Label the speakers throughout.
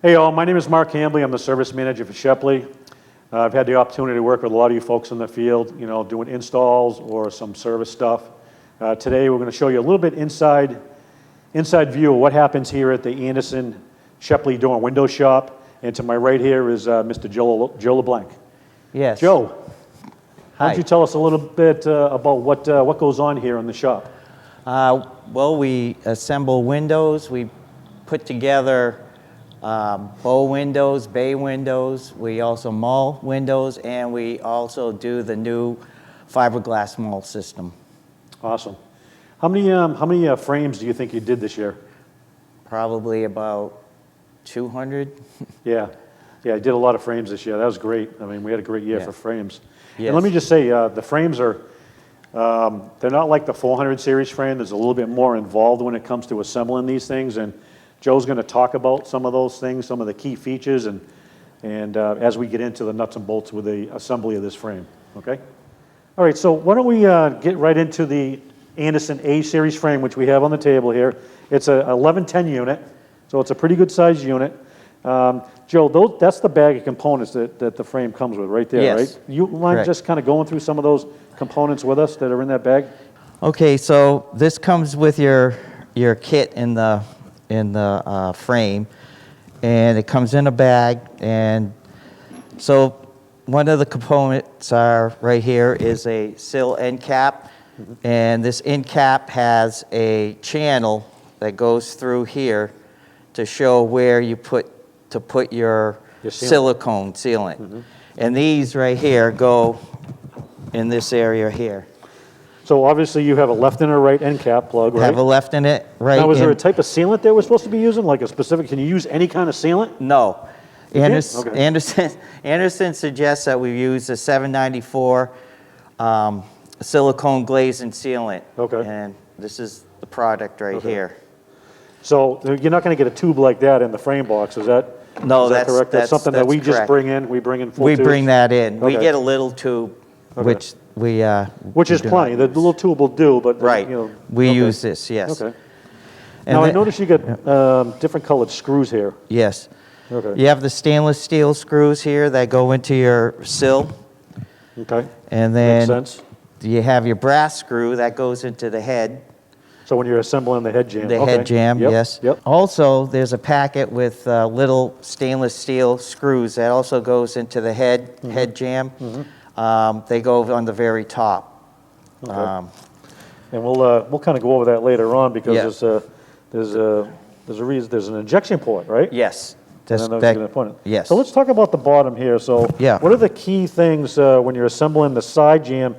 Speaker 1: Hey all, my name is Mark Hambley. I'm the service manager for Shepley. I've had the opportunity to work with a lot of you folks in the field, doing installs or some service stuff. Today we're going to show you a little bit inside view of what happens here at the Andersen Shepley Door and Window Shop. And to my right here is Mr. Joe LeBlanc.
Speaker 2: Yes.
Speaker 1: Joe, why don't
Speaker 2: Hi.
Speaker 1: you tell us a little bit about what goes on here in the shop?
Speaker 2: Well, we assemble windows. We put together bow windows, bay windows. We also mull windows, and we also do the new fiberglass mull system.
Speaker 1: Awesome. How many frames do you think you did this year?
Speaker 2: Probably about 200.
Speaker 1: Yeah, I did a lot of frames this year. That was great. I mean, we had a great year for frames.
Speaker 2: Yes.
Speaker 1: And let me just say, the frames are, they're not like the 400 series frame. There's a little bit more involved when it comes to assembling these things, and Joe's going to talk about some of those things, some of the key features, and as we get into the nuts and bolts with the assembly of this frame, okay? All right, so why don't we get right into the Andersen A series frame, which we have on the table here. It's a 1110 unit, so it's a pretty good size unit. Joe, that's the bag of components that the frame comes with right there,
Speaker 2: Yes.
Speaker 1: right? You mind
Speaker 2: Correct.
Speaker 1: just kind of going through some of those components with us that are in that bag?
Speaker 2: Okay, so this comes with your kit in the frame, and it comes in a bag. And so one of the components are right here is a sill end cap, and this end cap has a channel that goes through here to show where you put your
Speaker 1: Your sealant.
Speaker 2: silicone sealant. And these right here go in this area here.
Speaker 1: So obviously you have a left and a right end cap plug, right?
Speaker 2: Have a left in it, right?
Speaker 1: Now, is there a
Speaker 2: in-
Speaker 1: type of sealant that we're supposed to be using, like a specific, can you use any kind of sealant?
Speaker 2: No.
Speaker 1: Okay.
Speaker 2: Andersen suggests that we use a 794 silicone glaze and sealant.
Speaker 1: Okay.
Speaker 2: And this is the product right here.
Speaker 1: So you're not going to get a tube like that in the frame box, is that?
Speaker 2: No,
Speaker 1: is that
Speaker 2: that's-
Speaker 1: correct? That's something that
Speaker 2: that's
Speaker 1: we just
Speaker 2: correct.
Speaker 1: bring in. We bring in full
Speaker 2: We
Speaker 1: tubes?
Speaker 2: bring that in. We
Speaker 1: Okay.
Speaker 2: get a little tube, which we
Speaker 1: Which is
Speaker 2: do
Speaker 1: plenty.
Speaker 2: not
Speaker 1: The
Speaker 2: use.
Speaker 1: little tube will do, but
Speaker 2: Right. We
Speaker 1: okay.
Speaker 2: use this, yes.
Speaker 1: Okay.
Speaker 2: And
Speaker 1: Now I
Speaker 2: then-
Speaker 1: notice you got different colored screws here.
Speaker 2: Yes.
Speaker 1: Okay.
Speaker 2: You have the stainless steel screws here that go into your sill,
Speaker 1: Okay.
Speaker 2: and
Speaker 1: Makes
Speaker 2: then
Speaker 1: sense.
Speaker 2: you have your brass screw that goes into the head.
Speaker 1: So when you're assembling the head jam.
Speaker 2: The
Speaker 1: okay.
Speaker 2: head jamb,
Speaker 1: Yep.
Speaker 2: yes.
Speaker 1: Yep.
Speaker 2: Also, there's a packet with little stainless steel screws that also goes into the head jamb. They go on the very top.
Speaker 1: Okay. And we'll kind of go over that later on because
Speaker 2: Yeah.
Speaker 1: there's a reason. There's an injection port, right?
Speaker 2: Yes.
Speaker 1: And
Speaker 2: That's-
Speaker 1: then I was
Speaker 2: that-
Speaker 1: gonna point it.
Speaker 2: yes.
Speaker 1: So let's talk about the bottom here. So
Speaker 2: Yeah.
Speaker 1: what are the key things when you're assembling the side jam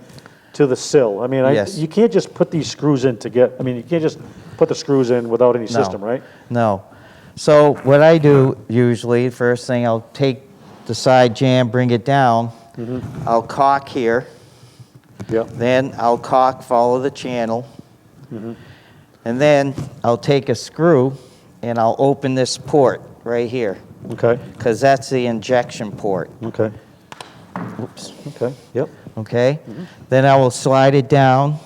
Speaker 1: to the sill? I mean,
Speaker 2: Yes.
Speaker 1: you can't just put these screws in to get, I mean, you can't just put the screws in without any system, right?
Speaker 2: No. So what I do usually, first thing, I'll take the side jamb, bring it down. I'll caulk here.
Speaker 1: Yep.
Speaker 2: Then I'll caulk, follow the channel. And then I'll take a screw and I'll open this port right here,
Speaker 1: Okay.
Speaker 2: because that's the injection port.
Speaker 1: Okay.
Speaker 2: Oops.
Speaker 1: Okay. Yep.
Speaker 2: Okay? Then I will slide it down.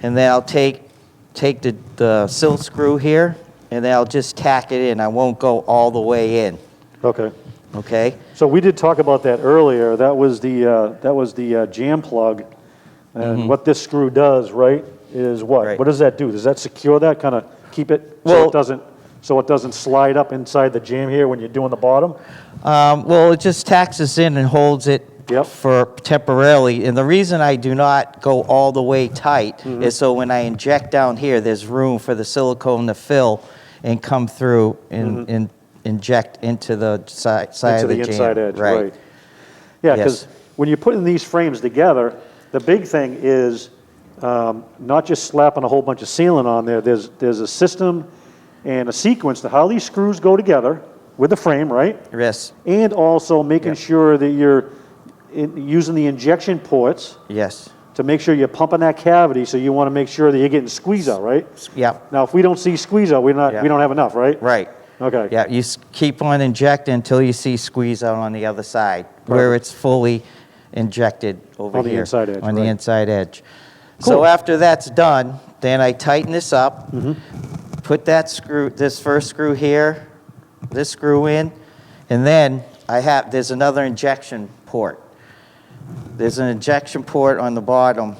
Speaker 2: And then I'll take the sill screw here, and then I'll just tack it in. I won't go all the way in.
Speaker 1: Okay.
Speaker 2: Okay?
Speaker 1: So we did talk about that earlier. That was the jam plug, and what this screw does, right, is what?
Speaker 2: Right.
Speaker 1: What does that do? Does that secure that? Kind of keep it
Speaker 2: Well-
Speaker 1: so it doesn't slide up inside the jam here when you're doing the bottom?
Speaker 2: Well, it just tacks us in and holds it
Speaker 1: Yep.
Speaker 2: for temporarily. And the reason I do not go all the way tight is so when I inject down here, there's room for the silicone to fill and come through and inject into the side
Speaker 1: Into
Speaker 2: of the
Speaker 1: the
Speaker 2: jam.
Speaker 1: inside edge, right. Yeah, because
Speaker 2: Yes.
Speaker 1: when you're putting these frames together, the big thing is not just slapping a whole bunch of sealant on there. There's a system and a sequence to how these screws go together with the frame, right?
Speaker 2: Yes.
Speaker 1: And also making sure that you're using the injection ports
Speaker 2: Yes.
Speaker 1: to make sure you're pumping that cavity, so you want to make sure that you're getting squeeze out, right?
Speaker 2: Yep.
Speaker 1: Now, if we don't see squeeze out, we don't have enough, right?
Speaker 2: Right.
Speaker 1: Okay.
Speaker 2: Yeah, you keep on injecting until you see squeeze out on the other side, where it's fully injected over
Speaker 1: On the
Speaker 2: here.
Speaker 1: inside edge,
Speaker 2: On the
Speaker 1: right.
Speaker 2: inside edge.
Speaker 1: Cool.
Speaker 2: So after that's done, then I tighten this up, put that screw, this first screw here, this screw in, and then there's another injection port. There's an injection port on the bottom.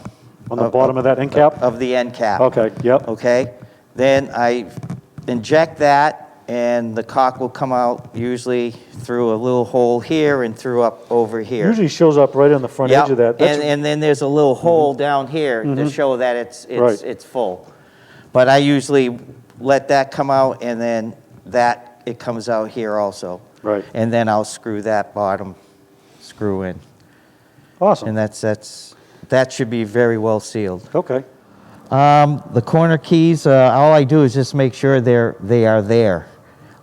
Speaker 1: On the bottom of that end cap?
Speaker 2: Of the end cap.
Speaker 1: Okay, yep.
Speaker 2: Okay? Then I inject that, and the cock will come out usually through a little hole here and through up over here.
Speaker 1: Usually shows up right on the front edge of that.
Speaker 2: And then there's a little hole down here to show that it's full. But I usually let that come out, and then it comes out here also.
Speaker 1: Right.
Speaker 2: And then I'll screw that bottom screw in.
Speaker 1: Awesome.
Speaker 2: And that should be very well sealed.
Speaker 1: Okay.
Speaker 2: The corner keys, all I do is just make sure they are there.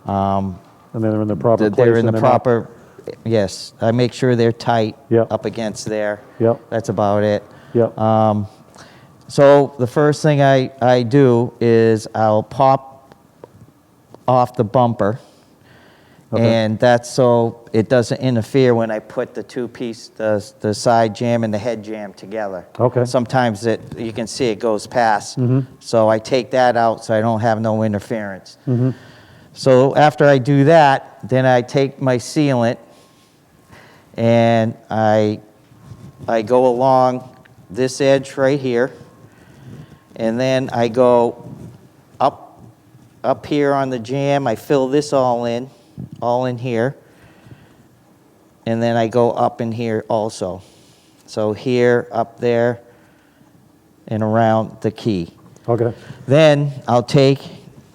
Speaker 1: And they're in the proper place.
Speaker 2: They're in the
Speaker 1: and
Speaker 2: proper, yes. I make sure they're tight
Speaker 1: Yep.
Speaker 2: up against there.
Speaker 1: Yep.
Speaker 2: That's about it.
Speaker 1: Yep.
Speaker 2: So the first thing I do is I'll pop off the bumper.
Speaker 1: Okay.
Speaker 2: And that's so it doesn't interfere when I put the two-piece, the side jam and the head jam together.
Speaker 1: Okay.
Speaker 2: Sometimes you can see it goes past. So I take that out so I don't have no interference. So after I do that, then I take my sealant and I go along this edge right here, and then I go up here on the jam. I fill this all in here, and then I go up in here also. So here, up there, and around the key.
Speaker 1: Okay.
Speaker 2: Then I'll take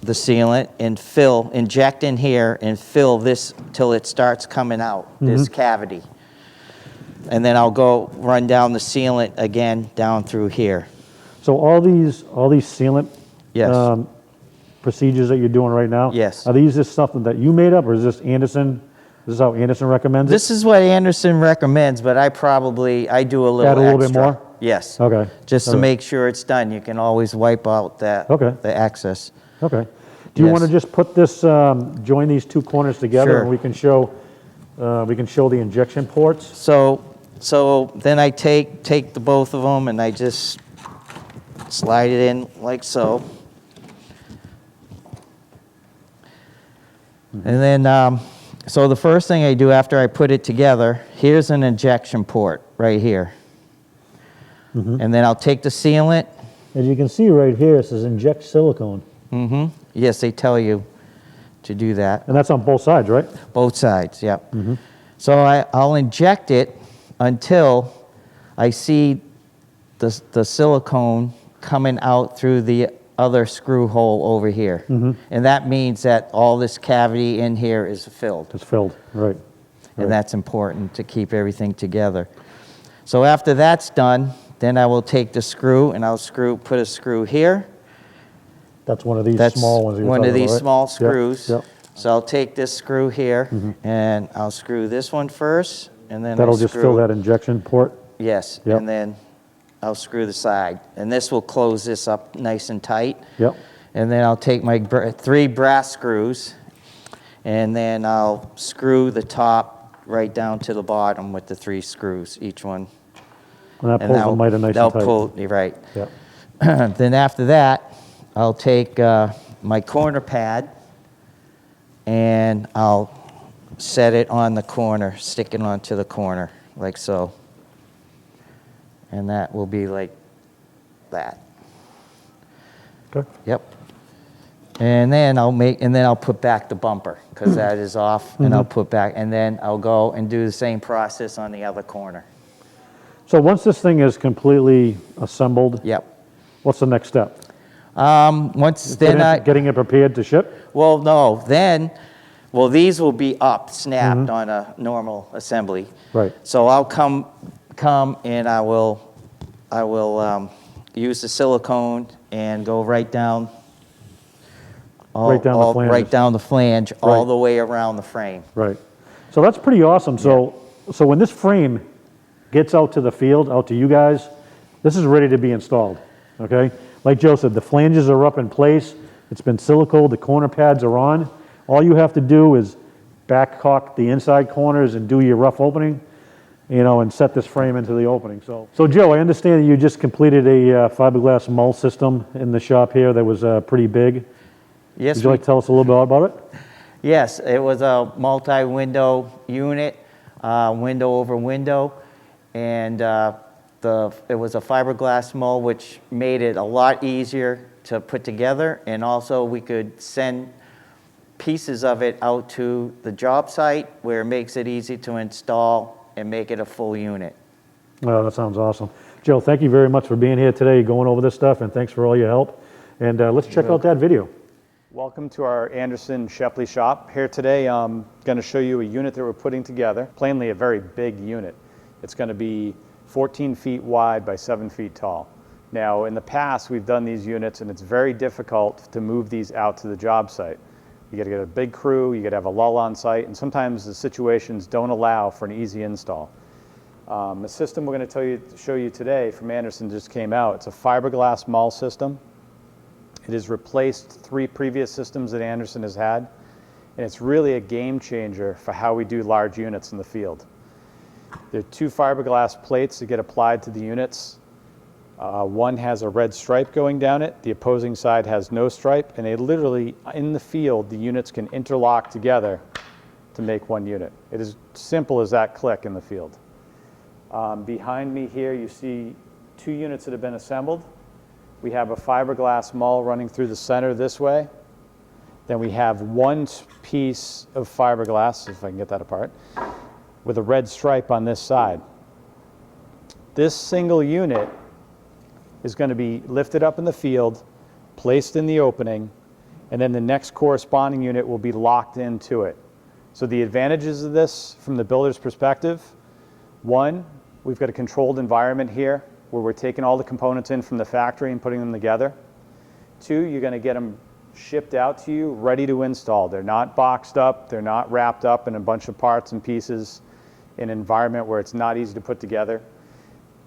Speaker 2: the sealant and inject in here and fill this till it starts coming out, this cavity. And then I'll go run down the sealant again down through here.
Speaker 1: So all these sealant
Speaker 2: Yes.
Speaker 1: Procedures that you're doing right now?
Speaker 2: Yes.
Speaker 1: Are these just something that you made up, or is this Andersen? This is how Andersen recommends it?
Speaker 2: This is what Andersen recommends, but I do a little
Speaker 1: Add a little bit
Speaker 2: extra.
Speaker 1: more?
Speaker 2: Yes.
Speaker 1: Okay.
Speaker 2: Just to
Speaker 1: Okay.
Speaker 2: make sure it's done. You can always wipe out the excess.
Speaker 1: Okay. Do you
Speaker 2: Yes.
Speaker 1: want to just put this, join these two corners together,
Speaker 2: Sure.
Speaker 1: and we can show the injection ports?
Speaker 2: So then I take the both of them and I just slide it in like so. And then, so the first thing I do after I put it together, here's an injection port right here. And then I'll take the sealant.
Speaker 1: As you can see right here, it says inject silicone.
Speaker 2: Yes, they tell you to do that.
Speaker 1: And that's on both sides, right?
Speaker 2: Both sides, yep. So I'll inject it until I see the silicone coming out through the other screw hole over here. And that means that all this cavity in here is filled.
Speaker 1: It's filled, right.
Speaker 2: And that's important to keep everything together. So after that's done, then I will take the screw and I'll put a screw here.
Speaker 1: That's one of these
Speaker 2: That's
Speaker 1: small ones.
Speaker 2: one of these small
Speaker 1: Yep,
Speaker 2: screws.
Speaker 1: yep.
Speaker 2: So I'll take this screw here and I'll screw this one first, and then
Speaker 1: That'll
Speaker 2: I'll
Speaker 1: just
Speaker 2: screw,
Speaker 1: fill that injection port?
Speaker 2: Yes,
Speaker 1: Yep.
Speaker 2: and then I'll screw the side, and this will close this up nice and tight.
Speaker 1: Yep.
Speaker 2: And then I'll take my 3 brass screws, and then I'll screw the top right down to the bottom with the 3 screws, each one.
Speaker 1: And that pulls the miter nice and
Speaker 2: that'll
Speaker 1: tight.
Speaker 2: pull, you're right.
Speaker 1: Yep.
Speaker 2: Then after that, I'll take my corner pad and I'll set it on the corner, stick it onto the corner, like so. And that will be like that.
Speaker 1: Okay.
Speaker 2: Yep. And then I'll put back the bumper, because that is off, and I'll put back, and then I'll go and do the same process on the other corner.
Speaker 1: So once this thing is completely assembled,
Speaker 2: Yep.
Speaker 1: what's the next step?
Speaker 2: Getting
Speaker 1: Getting it prepared to ship?
Speaker 2: Well, no, these will be up, snapped on a normal assembly.
Speaker 1: Right.
Speaker 2: So I'll come and I will use the silicone and go right down
Speaker 1: Right down the flanges.
Speaker 2: right down the flange, all
Speaker 1: Right.
Speaker 2: the way around the frame.
Speaker 1: Right. So that's pretty awesome. So when this frame gets out to the field, out to you guys, this is ready to be installed, okay? Like Joe said, the flanges are up in place. It's been siliconed, the corner pads are on. All you have to do is back cock the inside corners and do your rough opening, and set this frame into the opening. So Joe, I understand that you just completed a fiberglass mull system in the shop here that was pretty big.
Speaker 2: Yes,
Speaker 1: Would you like to tell us a little bit about it?
Speaker 2: Yes, it was a multi-window unit, window over window, and it was a fiberglass mull, which made it a lot easier to put together, and also we could send pieces of it out to the job site where it makes it easy to install and make it a full unit.
Speaker 1: Oh, that sounds awesome. Joe, thank you very much for being here today, going over this stuff, and thanks for all your help. And let's check out that video.
Speaker 3: Welcome to our Andersen Shepley shop. Here today I'm going to show you a unit that we're putting together, plainly a very big unit. It's going to be 14 feet wide by 7 feet tall. Now in the past we've done these units and it's very difficult to move these out to the job site. You got to get a big crew, you got to have a lull on site, and sometimes the situations don't allow for an easy install. The system we're going to show you today from Andersen just came out. It's a fiberglass mull system. It has replaced 3 previous systems that Andersen has had, and it's really a game changer for how we do large units in the field. There are 2 fiberglass plates that get applied to the units. One has a red stripe going down it, the opposing side has no stripe, and they literally, in the field, the units can interlock together to make one unit. It is simple as that click in the field. Behind me here you see 2 units that have been assembled. We have a fiberglass mull running through the center this way. Then we have one piece of fiberglass, if I can get that apart, with a red stripe on this side. This single unit is going to be lifted up in the field, placed in the opening, and then the next corresponding unit will be locked into it. So the advantages of this from the builder's perspective: 1, we've got a controlled environment here where we're taking all the components in from the factory and putting them together. 2, you're going to get them shipped out to you ready to install. They're not boxed up, they're not wrapped up in a bunch of parts and pieces in an environment where it's not easy to put together.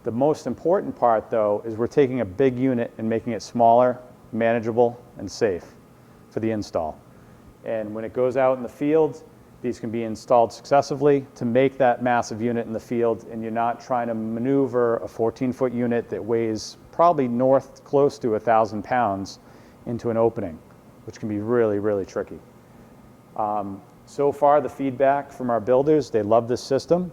Speaker 3: The most important part, though, is we're taking a big unit and making it smaller, manageable, and safe for the install. And when it goes out in the field, these can be installed successively to make that massive unit in the field, and you're not trying to maneuver a 14-foot unit that weighs probably close to 1,000 pounds into an opening, which can be really, really tricky. So far, the feedback from our builders, they love this system.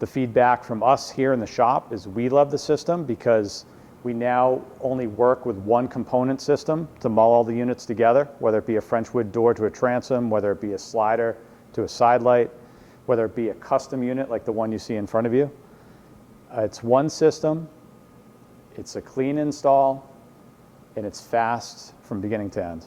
Speaker 3: The feedback from us here in the shop is we love the system because we now only work with one component system to mull all the units together, whether it be a French wood door to a transom, whether it be a slider to a side light, whether it be a custom unit like the one you see in front of you. It's one system, it's a clean install, and it's fast from beginning to end.